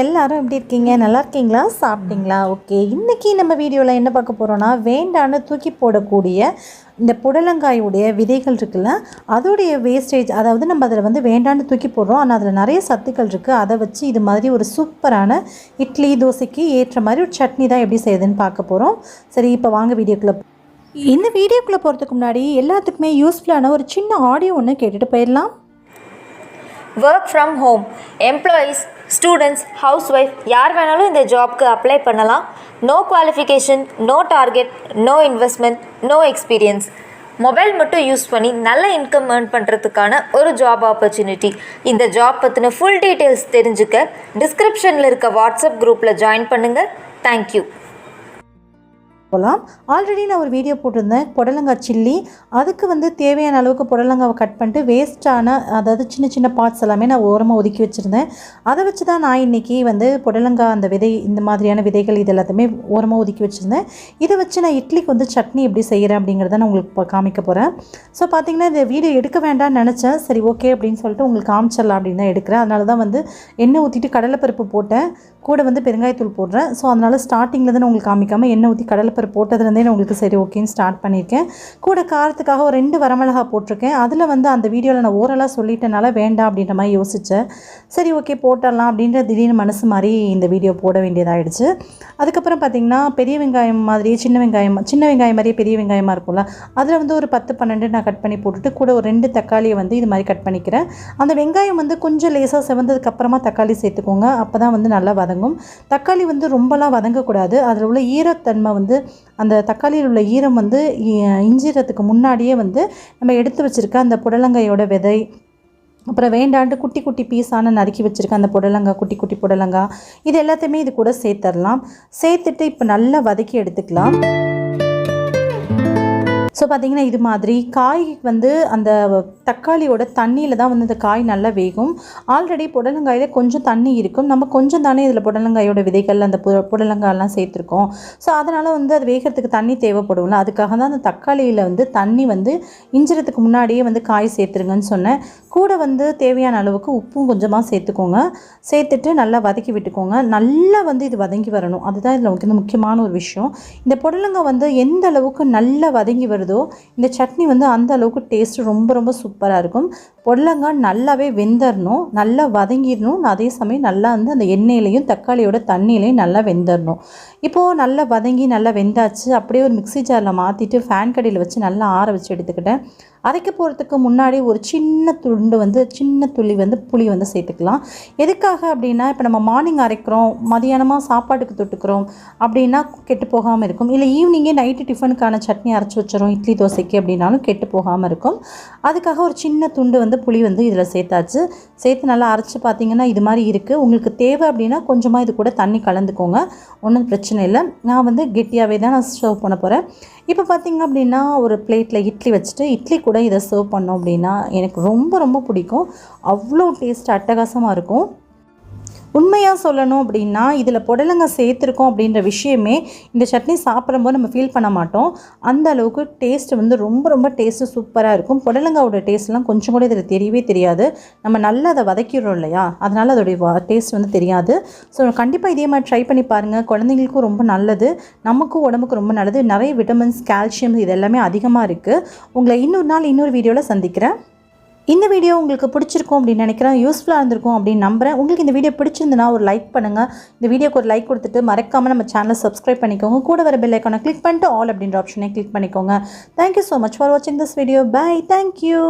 எல்லாரும் எப்படி இருக்கீங்க? நல்லா இருக்கீங்களா? சாப்பிட்டீங்களா? ஓகே, இன்றைக்கி நம்ம வீடியோவில் என்ன பார்க்க போகிறோன்னா, வேண்டான்னு தூக்கி போடக்கூடிய இந்த புடலங்காயுடைய விதைகள் இருக்குல்ல, அதோடைய வேஸ்டேஜ், அதாவது நம்ம அதில் வந்து வேண்டான்னு தூக்கி போடுறோம், ஆனால் அதில் நிறைய சத்துக்கள் இருக்குது. அதை வச்சு இது மாதிரி ஒரு சூப்பரான இட்லி தோசைக்கு ஏற்ற மாதிரி ஒரு சட்னி தான் எப்படி செய்யுதுன்னு பார்க்க போகிறோம். சரி, இப்போ வாங்க வீடியோக்குள்ளே. இந்த வீடியோக்குள்ளே போகிறதுக்கு முன்னாடி எல்லாத்துக்குமே யூஸ்ஃபுல்லான ஒரு சின்ன ஆடியோ ஒன்று கேட்டுட்டு போயிடலாம். Work from home employees, students, house wife யார் வேணாலும் இந்த ஜாப்க்கு அப்ளை பண்ணலாம். No qualification, no target, no investment, no experience. Mobile மட்டும் யூஸ் பண்ணி நல்ல இன்கம் ஏர்ன் பண்ணுறதுக்கான ஒரு ஜாப் ஆப்பர்ச்சுனிட்டி. இந்த ஜாப் பற்றின ஃபுல் டீட்டெயில்ஸ் தெரிஞ்சுக்க டிஸ்கிரிப்ஷனில் இருக்க வாட்ஸ்அப் குரூப்பில் ஜாயின் பண்ணுங்கள். தேங்க்யூ. போகலாம். ஆல்ரெடி நான் ஒரு வீடியோ போட்டிருந்தேன் புடலங்காய் சில்லி. அதுக்கு வந்து தேவையான அளவுக்கு புடலங்காவை கட் பண்ணிட்டு வேஸ்ட்டான, அதாவது சின்ன சின்ன பார்ட்ஸ் எல்லாமே நான் ஓரமாக ஒதுக்கி வச்சுருந்தேன். அதை வச்சு தான் நான் இன்றைக்கி வந்து புடலங்காய் அந்த விதை, இந்த மாதிரியான விதைகள் இது எல்லாத்தையுமே ஓரமாக ஒதுக்கி வச்சுருந்தேன். இதை வச்சு நான் இட்லிக்கு வந்து சட்னி எப்படி செய்கிறேன் அப்படிங்கிறத நான் உங்களுக்கு இப்போ காமிக்க போகிறேன். ஸோ பார்த்திங்கன்னா இந்த வீடியோ எடுக்க வேண்டாம்னு நினச்சேன். சரி, ஓகே அப்படின்னு சொல்லிட்டு உங்களுக்கு காமிச்சிடலாம் அப்படின்னு தான் எடுக்கிறேன். அதனால தான் வந்து எண்ணெய் ஊற்றிட்டு கடலைப்பருப்பு போட்டேன், கூட வந்து பெருங்காயத்தூள் போடுறேன். ஸோ அதனால் ஸ்டார்டிங்கில் தான் உங்களுக்கு காமிக்காமல் எண்ணெய் ஊற்றி கடலைப்பருப்பு போட்டதுலேருந்தே நான் உங்களுக்கு சரி ஓகேன்னு ஸ்டார்ட் பண்ணியிருக்கேன். கூட காரத்துக்காக ஒரு 2 வரமிளகா போட்டிருக்கேன். அதில் வந்து அந்த வீடியோவில் நான் ஓரலாக சொல்லிட்டனால வேண்டாம் அப்படின்ற மாதிரி யோசித்தேன். சரி, ஓகே போட்டுடலாம் அப்படின்ற திடீர்னு மனசு மாதிரி இந்த வீடியோ போட வேண்டியதாகிடுச்சு. அதுக்கப்புறம் பார்த்திங்கன்னா பெரிய வெங்காயம் மாதிரியே சின்ன வெங்காயம் மாதிரியே பெரிய வெங்காயமாக இருக்கும்ல, அதில் வந்து ஒரு 10-12 நான் கட் பண்ணி போட்டுட்டு கூட ஒரு 2 தக்காளியை வந்து இது மாதிரி கட் பண்ணிக்கிறேன். அந்த வெங்காயம் வந்து கொஞ்சம் லேசாக செவந்ததுக்கப்புறமா தக்காளி சேர்த்துக்கோங்க. அப்போ தான் வந்து நல்லா வதங்கும். தக்காளி வந்து ரொம்பலாம் வதங்கக்கூடாது. அதில் உள்ள ஈரத்தன்மை வந்து, அந்த தக்காளியில் உள்ள ஈரம் வந்து இஞ்சிறதுக்கு முன்னாடியே வந்து நம்ம எடுத்து வச்சுருக்க அந்த புடலங்காயோட விதை, அப்புறம் வேண்டாண்டு குட்டி குட்டி பீஸான நறுக்கி வச்சுருக்க அந்த புடலங்காய், குட்டி குட்டி புடலங்காய், இது எல்லாத்தையுமே இது கூட சேர்த்துடலாம். சேர்த்துட்டு இப்போ நல்லா வதக்கி எடுத்துக்கலாம். ஸோ பார்த்திங்கன்னா இது மாதிரி காய் வந்து அந்த தக்காளியோட தண்ணியில் தான் வந்து இந்த காய் நல்லா வேகும். ஆல்ரெடி புடலங்காயில் கொஞ்சம் தண்ணி இருக்கும். நம்ம கொஞ்சம் தானே இதில் புடலங்காயோட விதைகள் அந்த புடலங்காயெல்லாம் சேர்த்துருக்கோம். ஸோ அதனால் வந்து அது வேகிறதுக்கு தண்ணி தேவைப்படும்ல, அதுக்காக தான் அந்த தக்காளியில் வந்து தண்ணி வந்து இஞ்சிறதுக்கு முன்னாடியே வந்து காய் சேர்த்துருங்கன்னு சொன்னேன். கூட வந்து தேவையான அளவுக்கு உப்பும் கொஞ்சமாக சேர்த்துக்கோங்க. சேர்த்துட்டு நல்லா வதக்கி விட்டுக்கோங்க. நல்லா வந்து இது வதங்கி வரணும், அதுதான் இதில் வந்து முக்கியமான ஒரு விஷயம். இந்த புடலங்காய் வந்து எந்த அளவுக்கு நல்லா வதங்கி வருதோ இந்த சட்னி வந்து அந்த அளவுக்கு டேஸ்ட் ரொம்ப ரொம்ப சூப்பராக இருக்கும். புடலங்காய் நல்லாவே வெந்தரணும், நல்லா வதங்கிடணும். அதே சமயம் நல்லா வந்து அந்த எண்ணெயிலையும் தக்காளியோட தண்ணியிலையும் நல்லா வெந்தரணும். இப்போது நல்லா வதங்கி நல்லா வெந்தாச்சு. அப்படியே ஒரு மிக்ஸி ஜாரில் மாற்றிட்டு ஃபேன் கடியில் வச்சு நல்லா ஆற வச்சு எடுத்துக்கிட்டேன். அரைக்க போகிறதுக்கு முன்னாடி ஒரு சின்ன துளி வந்து புளி வந்து சேர்த்துக்கலாம். எதுக்காக அப்படின்னா, இப்போ நம்ம மார்னிங் அரைக்கிறோம், மதியானமாக சாப்பாட்டுக்கு தொட்டுக்கிறோம் அப்படின்னா கெட்டு போகாமல் இருக்கும். இல்லை ஈவினிங்கே நைட்டு டிஃபனுக்கான சட்னி அரைச்சி வச்சிடும் இட்லி தோசைக்கு அப்படின்னாலும் கெட்டு போகாமல் இருக்கும். அதுக்காக ஒரு சின்ன துண்டு வந்து புளி வந்து இதில் சேர்த்தாச்சு. சேர்த்து நல்லா அரைச்சி பார்த்திங்கன்னா இது மாதிரி இருக்குது. உங்களுக்கு தேவை அப்படின்னா கொஞ்சமாக இது கூட தண்ணி கலந்துக்கோங்க, ஒன்றும் பிரச்சனை இல்லை. நான் வந்து கெட்டியாகவே தான் நான் சர்வ் பண்ண போகிறேன். இப்போ பார்த்திங்க அப்படின்னா ஒரு பிளேட்டில் இட்லி வச்சுட்டு இட்லி கூட இதை சர்வ் பண்ணோம் அப்படின்னா எனக்கு ரொம்ப ரொம்ப பிடிக்கும். அவ்வளோ டேஸ்ட் அட்டகாசமாக இருக்கும். உண்மையாக சொல்லணும் அப்படின்னா இதில் புடலங்காய் சேர்த்துருக்கோம் அப்படின்ற விஷயமே இந்த சட்னி சாப்பிடும்போது நம்ம ஃபீல் பண்ண மாட்டோம். அந்த அளவுக்கு டேஸ்ட்டு வந்து ரொம்ப ரொம்ப டேஸ்ட்டு சூப்பராக இருக்கும். புடலங்காயோட டேஸ்ட்லாம் கொஞ்சம் கூட இதில் தெரியவே தெரியாது. நம்ம நல்லா அதை வதக்கிடுறோம் இல்லையா, அதனால் அதோடைய டேஸ்ட் வந்து தெரியாது. ஸோ கண்டிப்பாக இதே மாதிரி ட்ரை பண்ணி பாருங்கள். குழந்தைங்களுக்கும் ரொம்ப நல்லது, நமக்கும் உடம்புக்கு ரொம்ப நல்லது. நிறைய விட்டமின்ஸ், கால்சியம் இது எல்லாமே அதிகமாக இருக்குது. உங்களை இன்னொரு நாள் இன்னொரு வீடியோவில் சந்திக்கிறேன். இந்த வீடியோ உங்களுக்கு பிடிச்சிருக்கும் அப்படின்னு நினைக்கிறேன், யூஸ்ஃபுல்லாக இருந்திருக்கும் அப்படின்னு நம்புகிறேன். உங்களுக்கு இந்த வீடியோ பிடிச்சிருந்துன்னா ஒரு லைக் பண்ணுங்கள். இந்த வீடியோக்கு ஒரு லைக் கொடுத்துட்டு மறக்காமல் நம்ம சேனலை சப்ஸ்கிரைப் பண்ணிக்கோங்க. கூட வர பெல் ஐக்கானை கிளிக் பண்ணிட்டு ஆல் அப்படின்ற ஆப்ஷனை கிளிக் பண்ணிக்கோங்க. தேங்க்யூ ஸோ மச் ஃபார் வாட்சிங் திஸ் வீடியோ. பை. தேங்க்யூ.